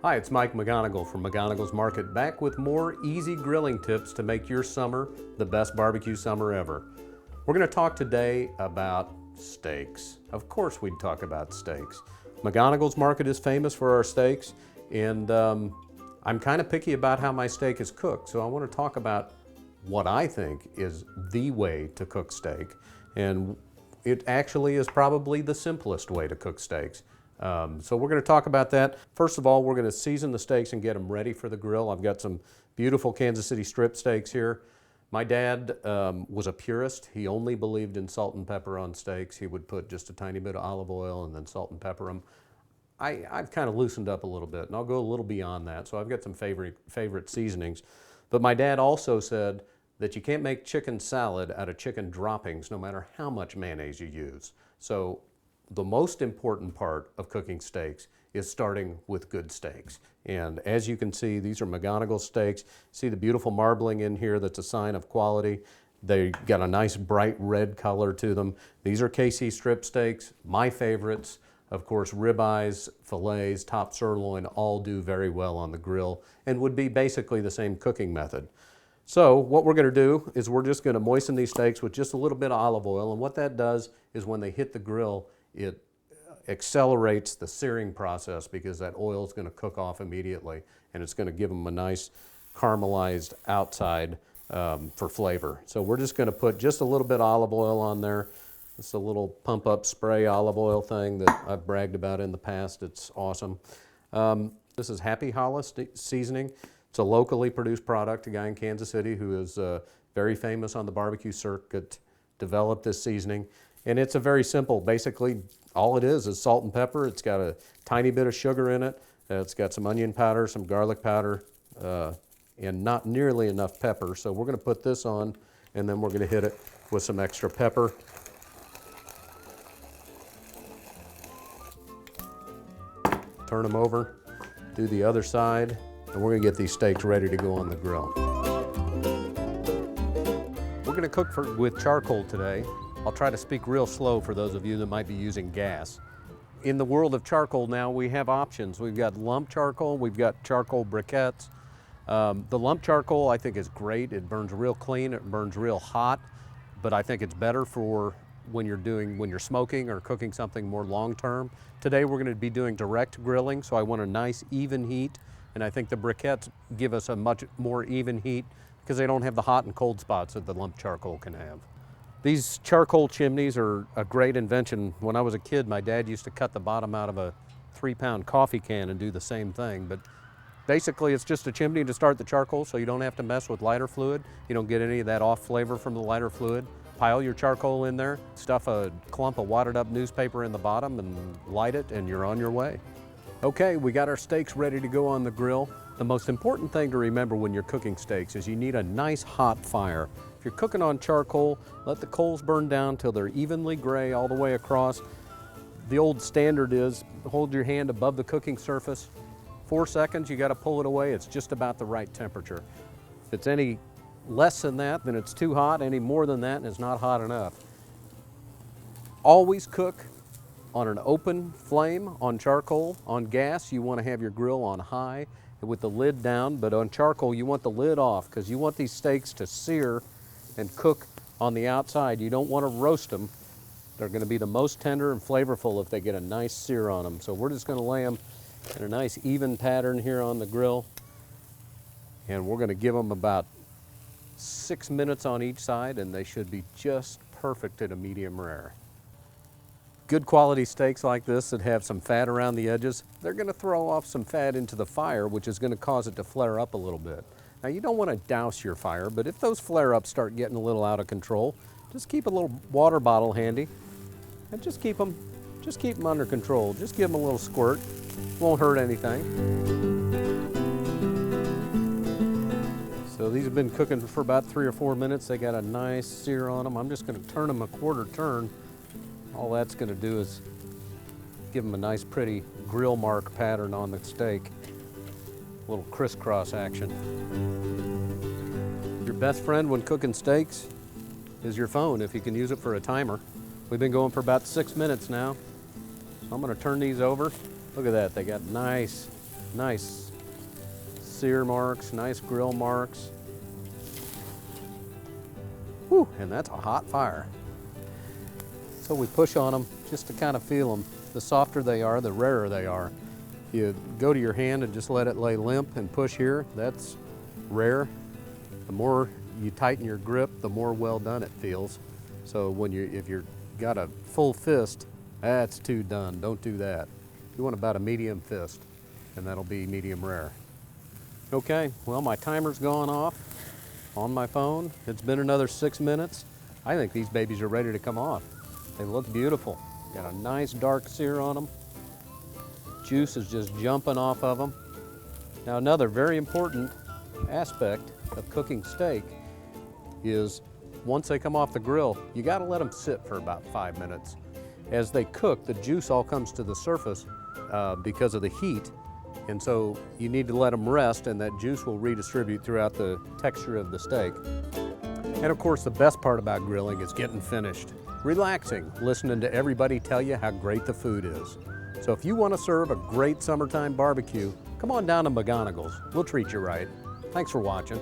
Hi, it's Mike McGonigle from McGonigle's Market, back with more easy grilling tips to make your summer the best barbecue summer ever. We're going to talk today about steaks. Of course we'd talk about steaks. McGonigle's Market is famous for our steaks, and I'm kind of picky about how my steak is cooked, so I want to talk about what I think is the way to cook steak, and it actually is probably the simplest way to cook steaks. So we're going to talk about that. First of all, we're going to season the steaks and get them ready for the grill. I've got some beautiful Kansas City strip steaks here. My dad was a purist. He only believed in salt and pepper on steaks. He would put just a tiny bit of olive oil and then salt and pepper them. I've kind of loosened up a little bit, and I'll go a little beyond that. So I've got some favorite seasonings. But my dad also said that you can't make chicken salad out of chicken droppings no matter how much mayonnaise you use. So the most important part of cooking steaks is starting with good steaks. And as you can see, these are McGonigle steaks. See the beautiful marbling in here that's a sign of quality. They got a nice bright red color to them. These are KC strip steaks, my favorites. Of course, ribeyes, fillets, top sirloin all do very well on the grill and would be basically the same cooking method. So what we're going to do is we're just going to moisten these steaks with just a little bit of olive oil, and what that does is when they hit the grill, it accelerates the searing process because that oil is going to cook off immediately, and it's going to give them a nice caramelized outside for flavor. So we're just going to put just a little bit of olive oil on there. It's a little pump up spray olive oil thing that I've bragged about in the past. It's awesome. This is Happy Hollow seasoning. It's a locally produced product. A guy in Kansas City who is very famous on the barbecue circuit developed this seasoning. And it's a very simple, basically all it is salt and pepper. It's got a tiny bit of sugar in it. It's got some onion powder, some garlic powder, and not nearly enough pepper. So we're going to put this on, and then we're going to hit it with some extra pepper. Turn them over, do the other side, and we're going to get these steaks ready to go on the grill. We're going to cook with charcoal today. I'll try to speak real slow for those of you that might be using gas. In the world of charcoal now, we have options. We've got lump charcoal, we've got charcoal briquettes. The lump charcoal I think is great. It burns real clean, it burns real hot, but I think it's better for when you're smoking or cooking something more long-term. Today we're going to be doing direct grilling, so I want a nice even heat, and I think the briquettes give us a much more even heat because they don't have the hot and cold spots that the lump charcoal can have. These charcoal chimneys are a great invention. When I was a kid, my dad used to cut the bottom out of a 3-pound coffee can and do the same thing. But basically, it's just a chimney to start the charcoal, so you don't have to mess with lighter fluid. You don't get any of that off flavor from the lighter fluid. Pile your charcoal in there, stuff a clump of wadded up newspaper in the bottom and light it, and you're on your way. Okay, we got our steaks ready to go on the grill. The most important thing to remember when you're cooking steaks is you need a nice hot fire. If you're cooking on charcoal, let the coals burn down till they're evenly gray all the way across. The old standard is hold your hand above the cooking surface. 4 seconds, you got to pull it away. It's just about the right temperature. If it's any less than that, then it's too hot. Any more than that, and it's not hot enough. Always cook on an open flame on charcoal. On gas, you want to have your grill on high with the lid down, but on charcoal, you want the lid off because you want these steaks to sear and cook on the outside. You don't want to roast them. They're going to be the most tender and flavorful if they get a nice sear on them. So we're just going to lay them in a nice even pattern here on the grill, and we're going to give them about 6 minutes on each side, and they should be just perfect at a medium rare. Good quality steaks like this that have some fat around the edges, they're going to throw off some fat into the fire, which is going to cause it to flare up a little bit. Now you don't want to douse your fire, but if those flare-ups start getting a little out of control, just keep a little water bottle handy and just keep them under control. Just give them a little squirt. Won't hurt anything. So these have been cooking for about 3 or 4 minutes. They got a nice sear on them. I'm just going to turn them a quarter turn. All that's going to do is give them a nice pretty grill mark pattern on the steak. A little crisscross action. Your best friend when cooking steaks is your phone, if you can use it for a timer. We've been going for about 6 minutes now. So I'm going to turn these over. Look at that, they got nice Nice sear marks, nice grill marks. Whew, and that's a hot fire. So we push on them just to kind of feel them. The softer they are, the rarer they are. You go to your hand and just let it lay limp and push here. That's rare. The more you tighten your grip, the more well done it feels. So if you've got a full fist, that's too done. Don't do that. You want about a medium fist, and that'll be medium rare. Okay, well, my timer's gone off on my phone. It's been another 6 minutes. I think these babies are ready to come off. They look beautiful. Got a nice dark sear on them. Juice is just jumping off of them. Now, another very important aspect of cooking steak is once they come off the grill, you gotta let them sit for about 5 minutes. As they cook, the juice all comes to the surface because of the heat, and so you need to let them rest, and that juice will redistribute throughout the texture of the steak. And of course, the best part about grilling is getting finished. Relaxing, listening to everybody tell you how great the food is. So if you want to serve a great summertime barbecue, come on down to McGonigle's. We'll treat you right. Thanks for watching.